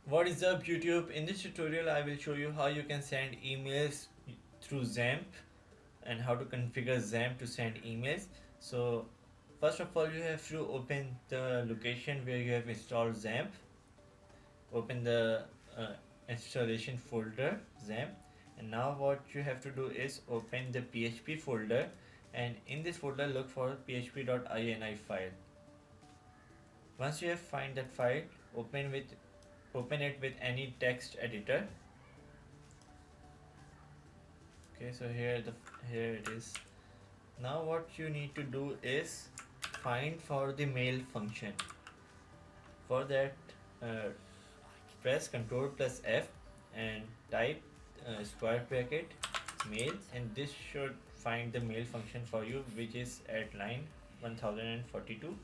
What is up YouTube? In this tutorial I will show you how you can send emails through XAMPP and how to configure XAMPP to send emails. So first of all you have to open the location where you have installed XAMPP. Open the installation folder XAMPP, and now what you have to do is open the PHP folder, and in this folder look for php.ini file. Once you have find that file, open it with any text editor. Okay, so here it is. Now what you need to do is find for the mail function. For that press Ctrl plus F and type square bracket mail, and this should find the mail function for you, which is at line 1042.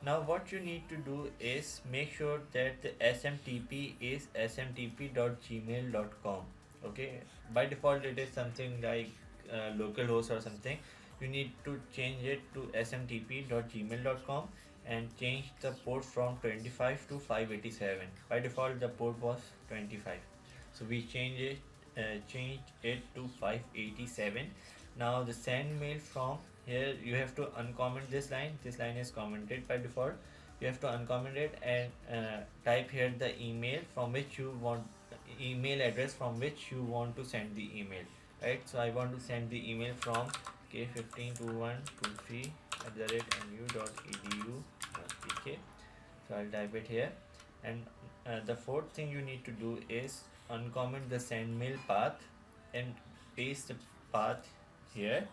Now what you need to do is make sure that the SMTP is smtp.gmail.com. okay, by default it is something like localhost or something. You need to change it to smtp.gmail.com and change the port from 25 to 587. By default the port was 25, so we changed it to 587. Now the send mail from here, you have to uncomment this line. This line is commented by default. You have to uncomment it and type here the email address from which you want to send the email, right? So I want to send the email from k152123@nu.edu.pk. so I'll type it here, and the fourth thing you need to do is uncomment the send mail path and paste the path here.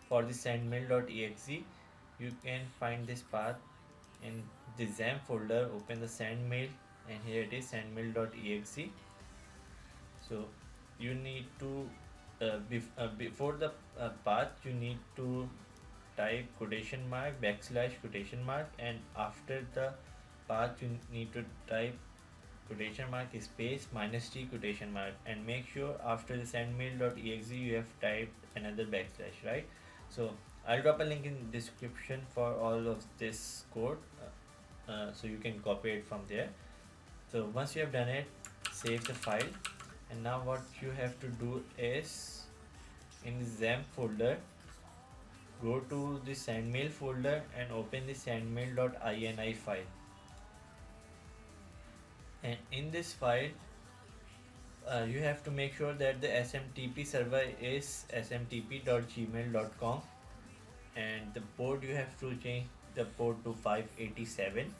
For the sendmail.exe, you can find this path in the XAMPP folder. Open the sendmail, and here it is, sendmail.exe. so you need to before the path you need to type quotation mark \quotation mark, and after the path you need to type quotation mark space -t quotation mark, and make sure after the sendmail.exe you have typed another backslash, right? So I'll drop a link in the description for all of this code, so you can copy it from there. So once you have done it, save the file, and now what you have to do is in the XAMPP folder, go to the sendmail folder and open the sendmail.ini file, and in this file you have to make sure that the SMTP server is smtp.gmail.com, and the port you have to change the port to 587.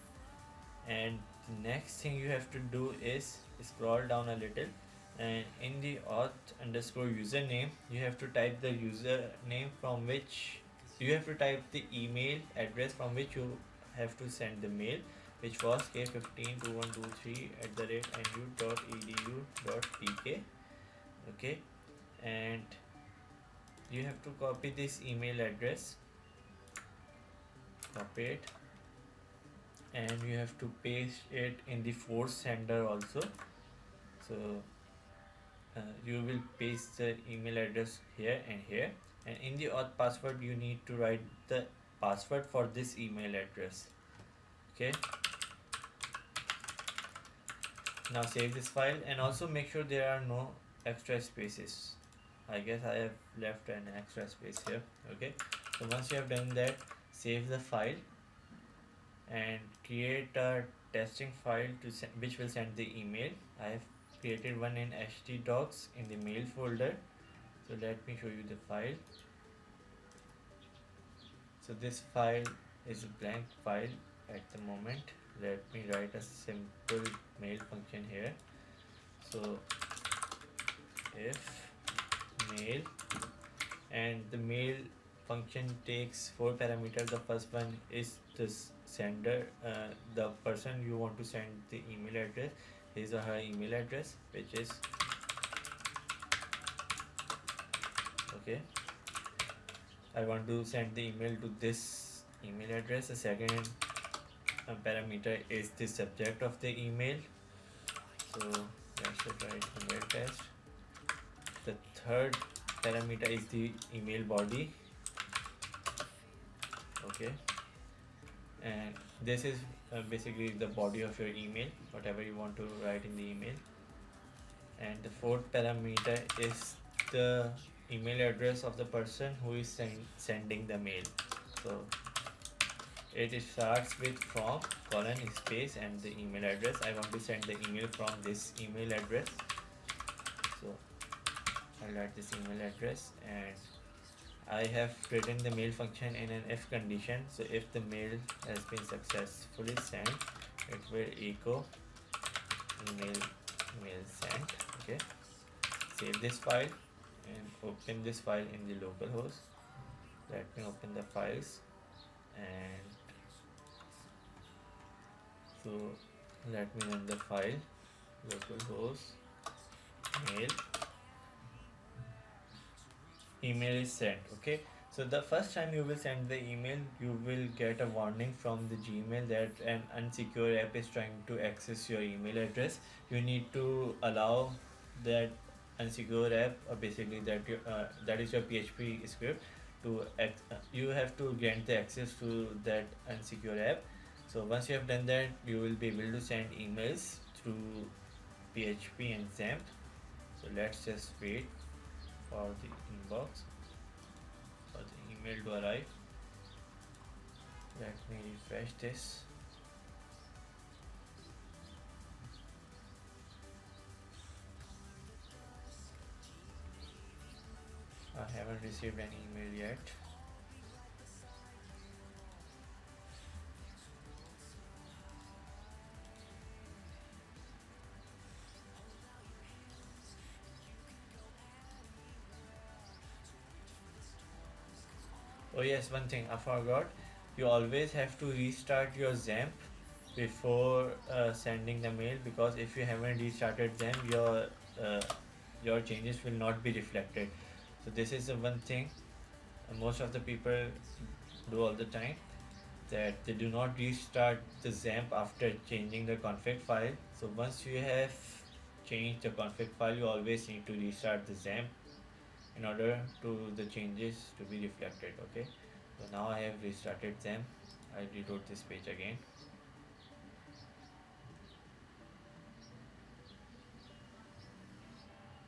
And the next thing you have to do is scroll down a little, and in the auth_username you have to type the username from which you have to type the email address from which you have to send the mail, which was k152123@nu.edu.pk. okay, and you have to copy this email address, copy it, and you have to paste it in the force sender also. So you will paste the email address here and here, and in the auth password you need to write the password for this email address. Okay, now save this file, and also make sure there are no extra spaces. I guess I have left an extra space here. Okay, so once you have done that, save the file and create a testing file which will send the email. I have created one in htdocs in the mail folder. So let me show you the file. So this file is a blank file at the moment. Let me write a simple mail function here. So if mail, and the mail function takes 4 parameters. The first one is the sender, the person you want to send the email address, his or her email address, which is okay, I want to send the email to this email address. The second parameter is the subject of the email, so let's write email test. The third parameter is the email body, Okay, and this is basically the body of your email, whatever you want to write in the email. And the fourth parameter is the email address of the person who is sending the mail. So it starts with from colon space and the email address. I want to send the email from this email address, so I'll write this email address, and I have written the mail function in an if condition. So if the mail has been successfully sent, it will echo mail sent. Okay, save this file and open this file in the localhost. Let me open the files, and so let me run the file localhost mail email is sent. Okay, so the first time you will send the email, you will get a warning from the Gmail that an unsecure app is trying to access your email address. You need to allow that unsecure app, or basically that is your PHP script, to you have to grant the access to that unsecure app. So once you have done that, you will be able to send emails through PHP and XAMPP. So let's just wait for the inbox, for the email to arrive. Let me refresh this. I haven't received any email yet. Oh yes, one thing I forgot. You always have to restart your XAMPP before sending the mail, because if you haven't restarted them, your changes will not be reflected. So this is the one thing most of the people do all the time, that they do not restart the XAMPP after changing the config file. So once you have changed the config file, you always need to restart the XAMPP in order to the changes to be reflected. Okay, so now I have restarted them. I reload this page again.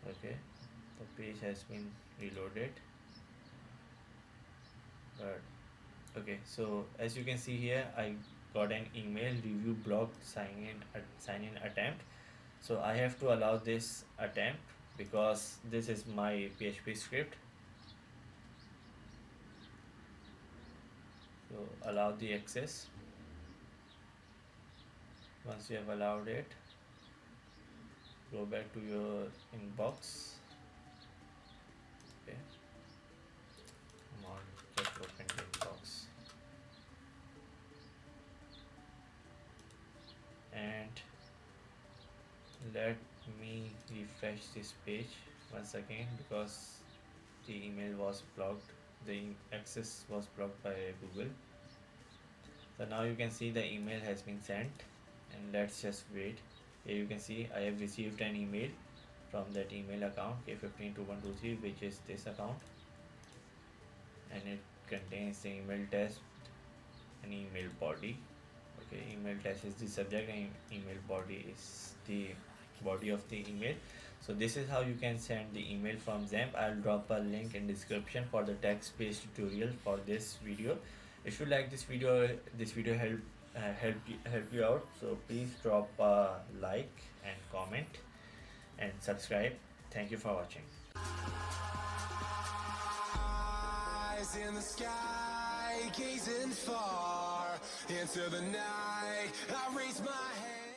Okay, the page has been reloaded, but okay, so as you can see here, I got an email review blocked sign in attempt. So I have to allow this attempt because this is my PHP script. So allow the access. Once you have allowed it, go back to your inbox. Okay, come on, just open the inbox, and let me refresh this page once again, because the email was blocked, the access was blocked by Google. So now you can see the email has been sent, and let's just wait. Here you can see I have received an email from that email account K152123, which is this account, and it contains the email test and email body. Okay, email test is the subject and email body is the body of the email. So this is how you can send the email from XAMPP. I'll drop a link in description for the text-based tutorial for this video. If you like this video help you out, so please drop a like and comment and subscribe. Thank you for watching. Eyes in the sky, gazing far into the night, I raise my hand.